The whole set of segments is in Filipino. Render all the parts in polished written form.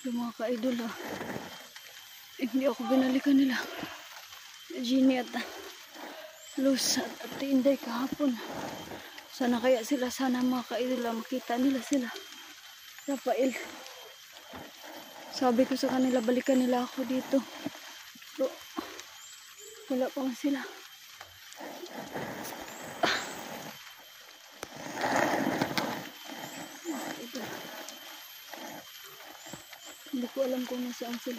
Yung mga ka-idol hindi ako binalikan nila. Jeannie at Luz at Ate Inday kahapon. Sana kaya sila, sana mga ka-idol makita nila sila. Rafael. Sabi ko sa kanila, balikan nila ako dito. Pero wala pa nga sila. Hindi ko alam kung nasaan sila.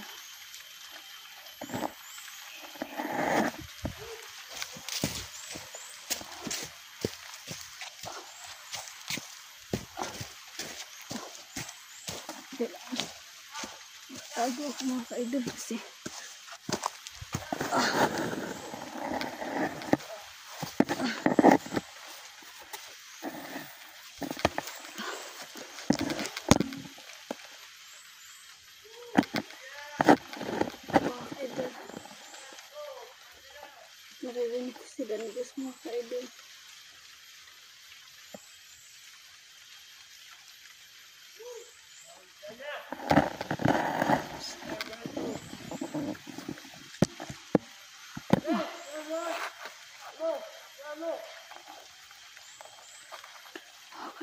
Tago ako mga ka-idol kasi naririnig ko sila ni Diyos mga ka-idol.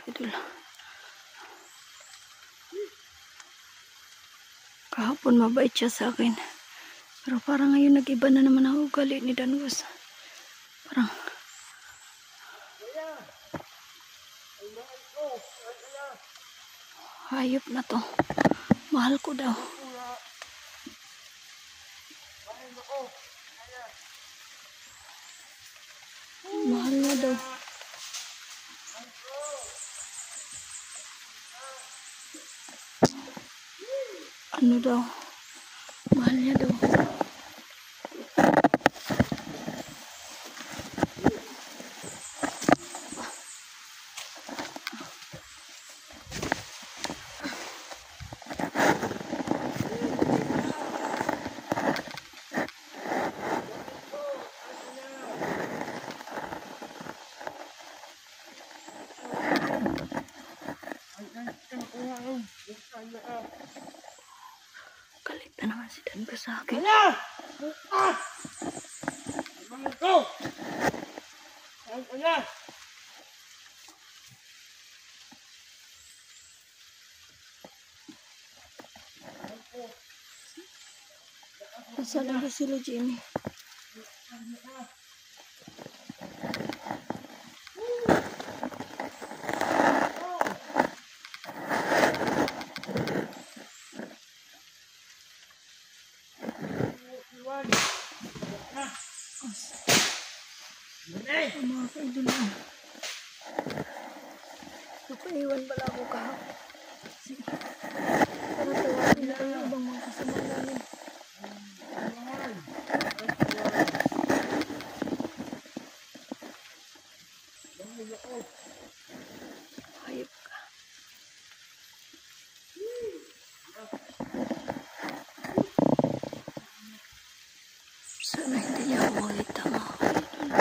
Idol. Kahapon mabait siya sa akin. Pero parang ngayon nag-iba na naman ang ugali ni Danwas. Parang hayop na to. Mahal ko daw. Mahal niya daw. Ano daw? Mahal niya daw. Galit na naman si Dan ko sa akin. Nasaan na ba sila, Jenny? Mga ka-idol lang. Napaiwan pala ako kahapon. Para tawagin na ang ibang mga kasama namin. Hayop ka. Sana hindi niya ako makita mga ka-idol.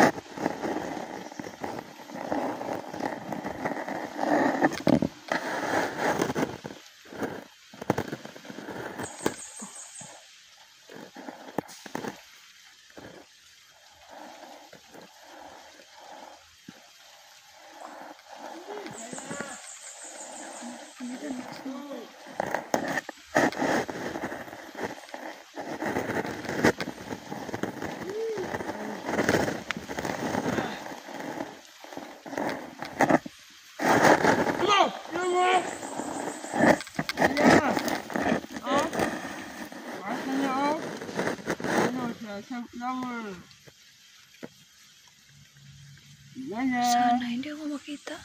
Sana hindi ako makita.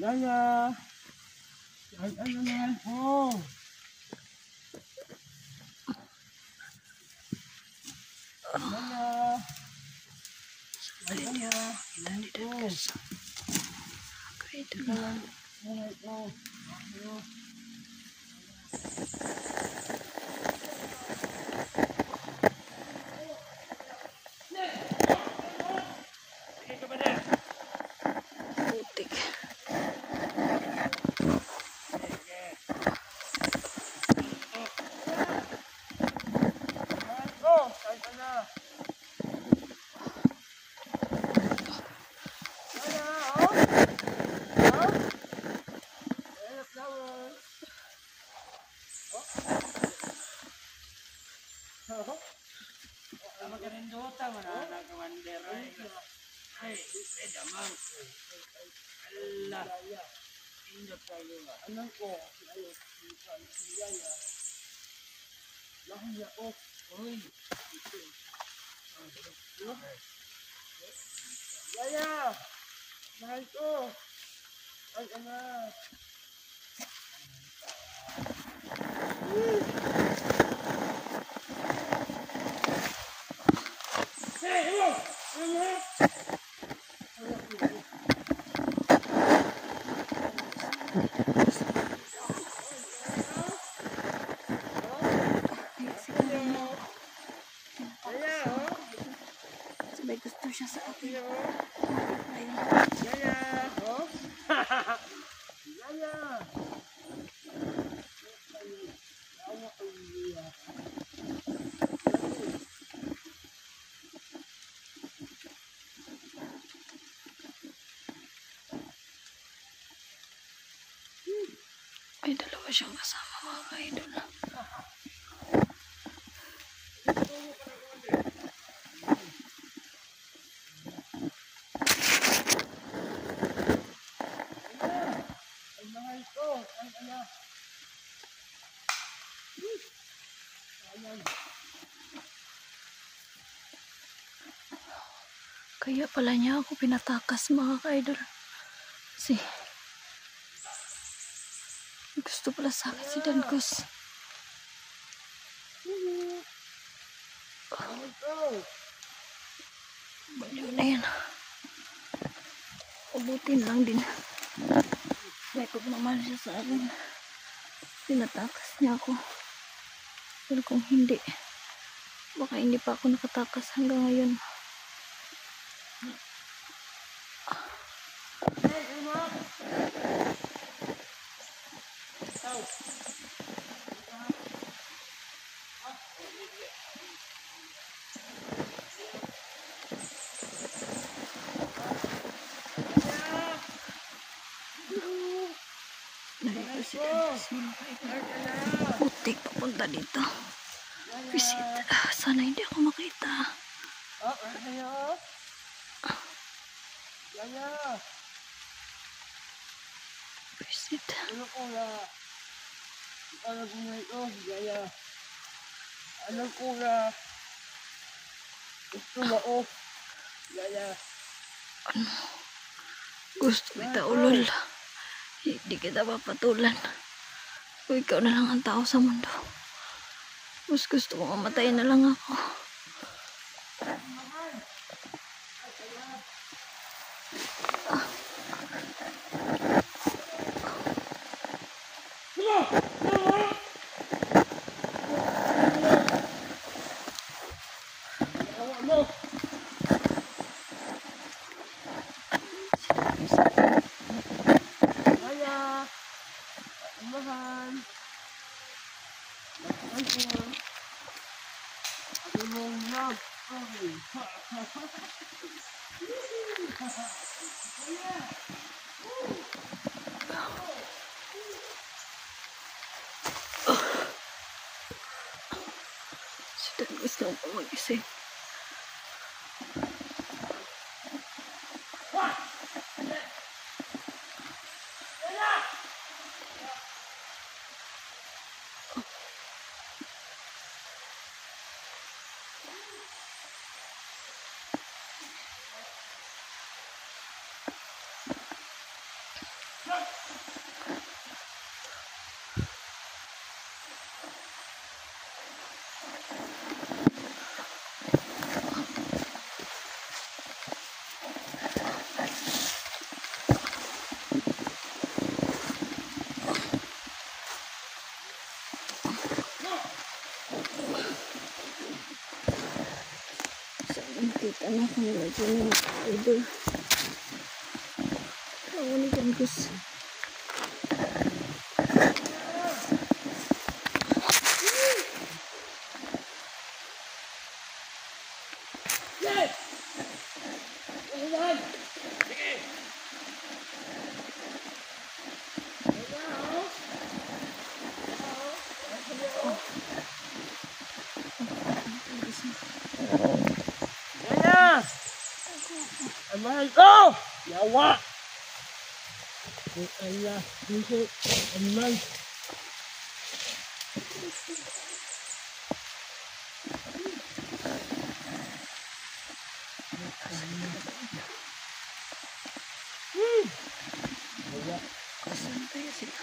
Lala. Ano naman po? Lala. Sabi niya, inanditan ka sa ka-idol na. Putik. damang. Allah. Ingat kayo nga. Anong ko? Ayos. Yaya. Lahiya ko. Uy. Yaya. Mahal ko. Ay, anak. Hey, hello. Sabay gusto siya sa akin. Ayun. Yaya. Oh. Yaya. May dalawa siyang kasama mga ka-idol. Ay, mahal ko. Ay, anak. Ayan. Kaya pala niya ako pinatakas mga ka-idol. Kasi gusto pala sa akin si Dancos. Mahal ko. Baliw na yan. Ubutin lang din. Kaya kung mamahal siya sa akin, pinatakas niya ako. Pero kung hindi, baka hindi pa ako nakatakas hanggang ngayon. Hey, anak. Ikaw. Narito si Dancos mga ka-idol. Putik papunta dito. Visit. Sana hindi ako makita. Oh, ayo. Yaya. Visit. Ano ko na? Ano ko na ito? Yaya. Ano ko na? Gusto na ko. Yaya. Gusto kita ulol. Hindi kita papatulan. Kung ikaw na lang ang tao sa mundo. Mas gusto ko mamatay na lang ako. Ano? Yaya. Mahal. Ano mong love? Okay. Si Dancos na ako mag-isip. Kita na kung medyo na idol. Ako ni Dancos. Yaya! Mahal ko! Yawa! Allah, puso, animal. Saan kaya sila?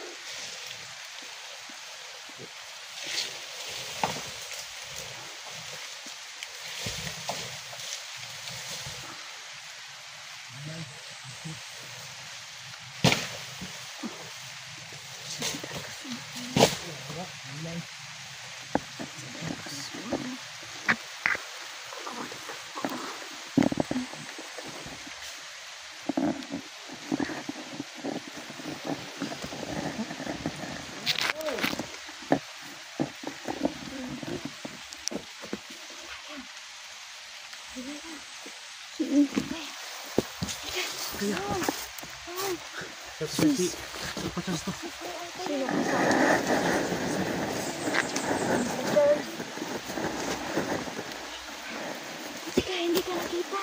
Hindi ka nakita.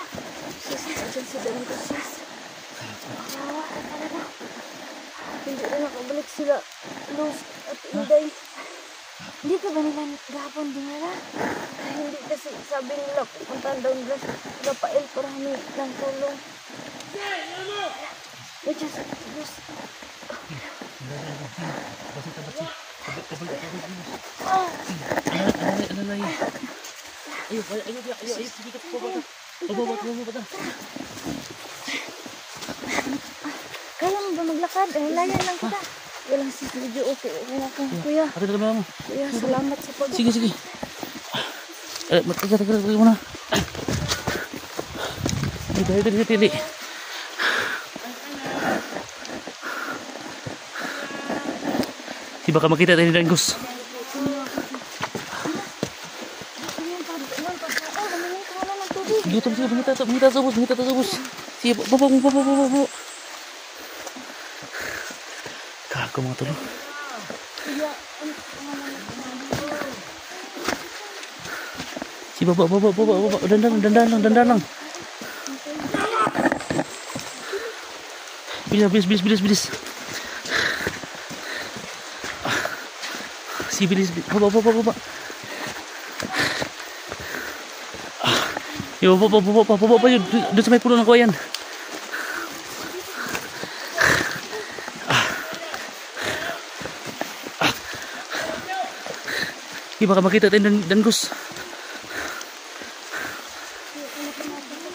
Sis, dyan si Danito, sis. Kawawa ka talaga. Hindi na nakabalik sila. Luz at Inday. Hindi ka ba nila gahapon dinala? Hindi kasi sabi nila pupuntahan daw nila sa Rafael para humingi ng tulong. Wait, just, Luz. Ayo, sige ka po ba? Baba. Kaya mo ba maglakad? Layan lang kita. Walang sis, medyo okay na ako. Kuya, Ate ka ba mo? kuya, salamat sa pag- Sige. Tagal muna. Dali. Di baka makita tayo ni Dangus. Gutom siya, mangita sa bus. Sige, baba. Kago mga tulo. Sige, baba. Dandan lang. Bilis. Sige, bilis. Baba. Yo, baba yun. Doon sa may puno ng kuwayan. Baka makita tayo Dangus.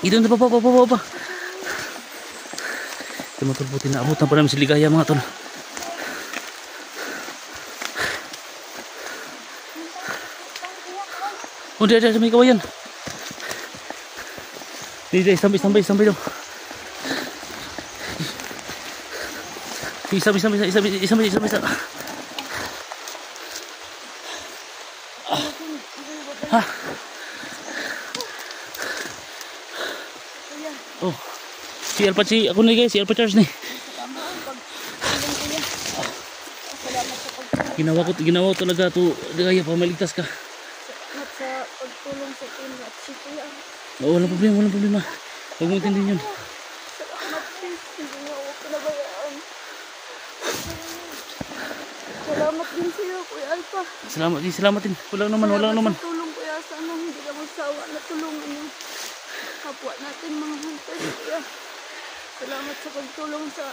Ito na baba. Ito mga tol, buti naabutan pa namin si Ligaya mga tol. Oh, dia may kawayan. Di, sampai daw. Isa. Ha? Oh. Si ako na guys, si Alpa Charles ni. Ginawa ko talaga to, Ligaya, para maligtas ka. Salamat sa pagtulong sa team at si Kuya. Oh, walang problema. Huwag mo intindihin yun. Salamat sis, hindi niyo ako pinabayaan. Salamat din sa'yo, Kuya Alpa. Salamat din. Walang naman. Tulong Kuya, sana hindi ka magsawa na tulungan niyo kapwa natin mga hunters, Kuya. Salamat sa pagtulong sa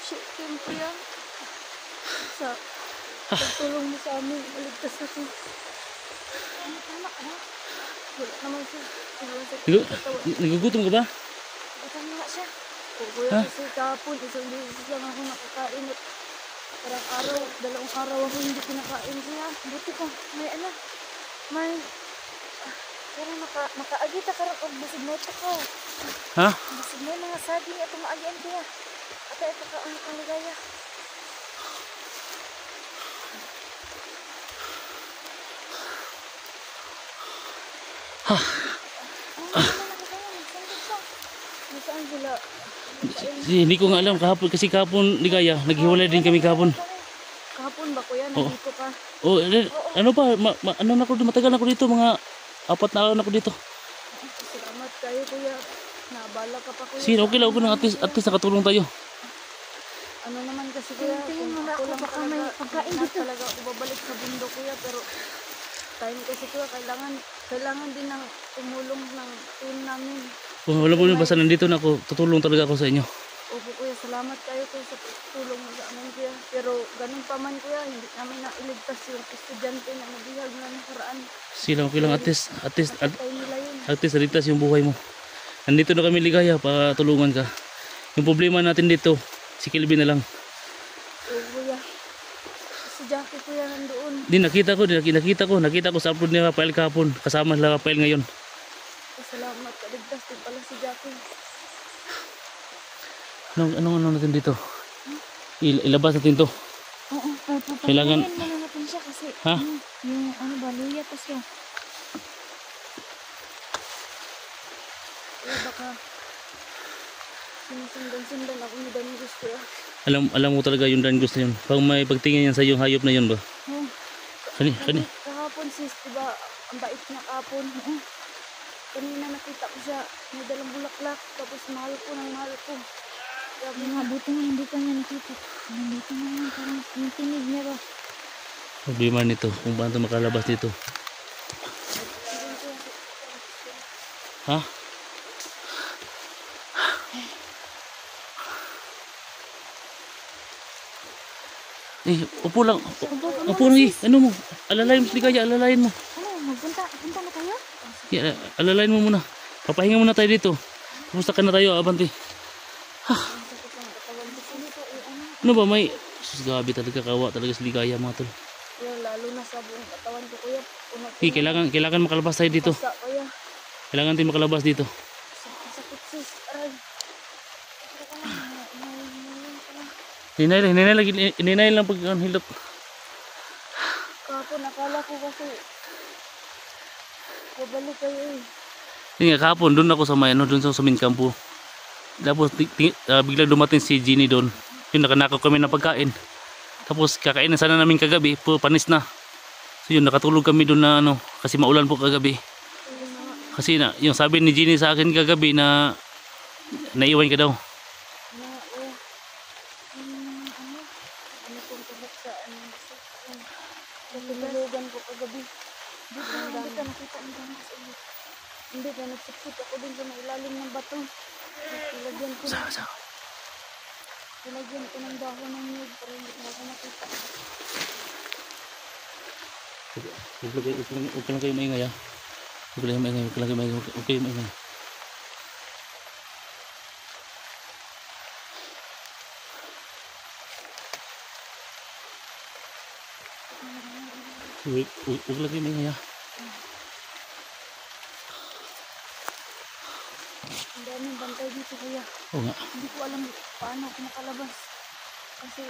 ship team, Kuya. Sa pagtulong mo sa amin, maligtas natin. Tama ka na? Wala naman siya. Nagugutom ka ba? Batang nga siya. Kuya, kasi kahapon, isang beses lang ako nakakain at parang dalawang araw ako hindi kinakain siya. Buti ka, may pero makaagita ka rin o basig na ito ko. Ha? Basig na mga saging at maagian kaya. At ito ka ang Ligaya. Saan sila? Hindi ko nga alam kahapon Ligaya, naghiwalay din kami kahapon. Kahapon ba Kuya? Nandito ka? Oh, ano pa? Matagal na ako dito, mga 4 na araw na ako dito. Salamat kayo Kuya. Bala ka pa kuya. Sige, okay lang, okay lang. At least nakatulong tayo. Ano naman kasi kuya, Tingin mo kung na ako ako lang baka may talaga, pagkain hindi na dito. talaga ako babalik sa bundok kuya, pero time kasi kuya, kailangan din ng tumulong ng team namin. Kung wala po yun, basta nandito na ako, tutulong talaga ako sa inyo. Opo kuya, salamat kayo kuya sa tulong mo sa amin kuya. Pero ganun pa man kuya, hindi namin nailigtas yung estudyante na nabihag na nakaraan. Sige lang, okay lang. At Nakatay nila yun. least naligtas yung buhay mo. Nandito na kami ligaya para tulungan ka. Yung problema natin dito, si Kelvin na lang. Oo kuya. Si Jackie kuya nandoon. Nakita ko sa upload ni Rafael kahapon. Kasama sila Rafael ngayon. Salamat, kaligtas din pala si Jackie. Anong natin dito? Ilabas natin to. Oo, Kailangan- papatayin muna natin siya kasi Ha? yung ano ba, luya tas yung Kaya baka sinusundan ako ni Danigos kuya. Alam mo talaga yung Dan gusto yun. Pag may pagtingin yan sa yung hayop na yun ba? Oh, Kani. kahapon sis, diba, ang bait niya kahapon. Kanina nakita ko siya, may dalang bulaklak, tapos mahal ko. Grabe mga buti nga hindi ka niya nakita. Nandito na naman parang yung tinig niya ba. Problema nito kung paano makalabas dito. Ha? Upo lang. Upo lang eh. Ano mo? Alalayan mo si Ligaya, alalayan mo. Ano, punta na tayo? Yeah, alalayan mo muna. Papahinga muna tayo dito. Kumusta ka na tayo, Abante? Ano ba may... Sus, gabi talaga, kawa talaga si Ligaya mga tol. kuya, lalo na sa buong katawan ko kuya. Kailangan makalabas tayo dito. Basta kuya, Kailangan tayo makalabas dito. sakit sis, aray. Hinay lang pag hilot. Kahapon, akala ko kasi babalik kayo eh. Yun nga, kahapon doon ako sa may doon sa main campo. Tapos bigla dumating si Ginny doon. Yun, nakanakaw kami ng pagkain. Tapos kakain na sana namin kagabi, panis na. So yun, nakatulog kami doon na kasi maulan po kagabi. Kasi yung sabi ni Ginny sa akin kagabi na naiwan ka daw. Ano kung kahit sa natulugan ko kagabi. Hindi ka nakita ni Damas ulit. Hindi ka nagsipsip ako din sa mailalim ng bato. Nilagyan ko ng dahon ng nyug para hindi ko ako makita. Huwag ka lang kayo maingay ha. Huwag ka lang kayo maingay. Huwag lang kayo maingay ha. Ang daming bantay dito kuya. Oo nga. Hindi ko alam paano ako makalabas. Kasi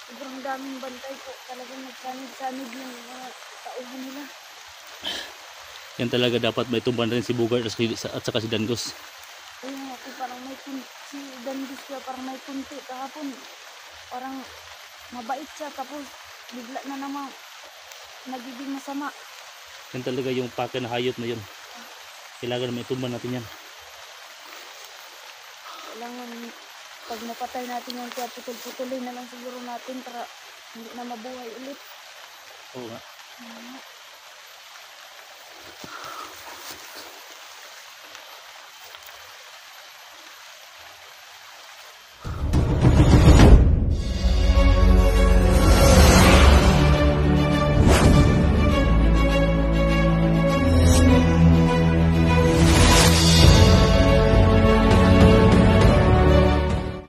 sobrang daming bantay ko. Talagang nagsanid-sanid yung mga tauhan nila. Yan talaga dapat may tumban rin si Bugard at saka si Dangos. Ayun ako parang may kunti. Si Dangus siya parang may kunti. Kahapon parang mabait siya. Tapos bigla na naman nagiging masama. Yan talaga yung pake na hayop na yun. Kailangan may tumban natin yan. Kailangan pag napatay natin yan kaya putol-putulin na lang siguro natin para hindi na mabuhay ulit. Oo nga.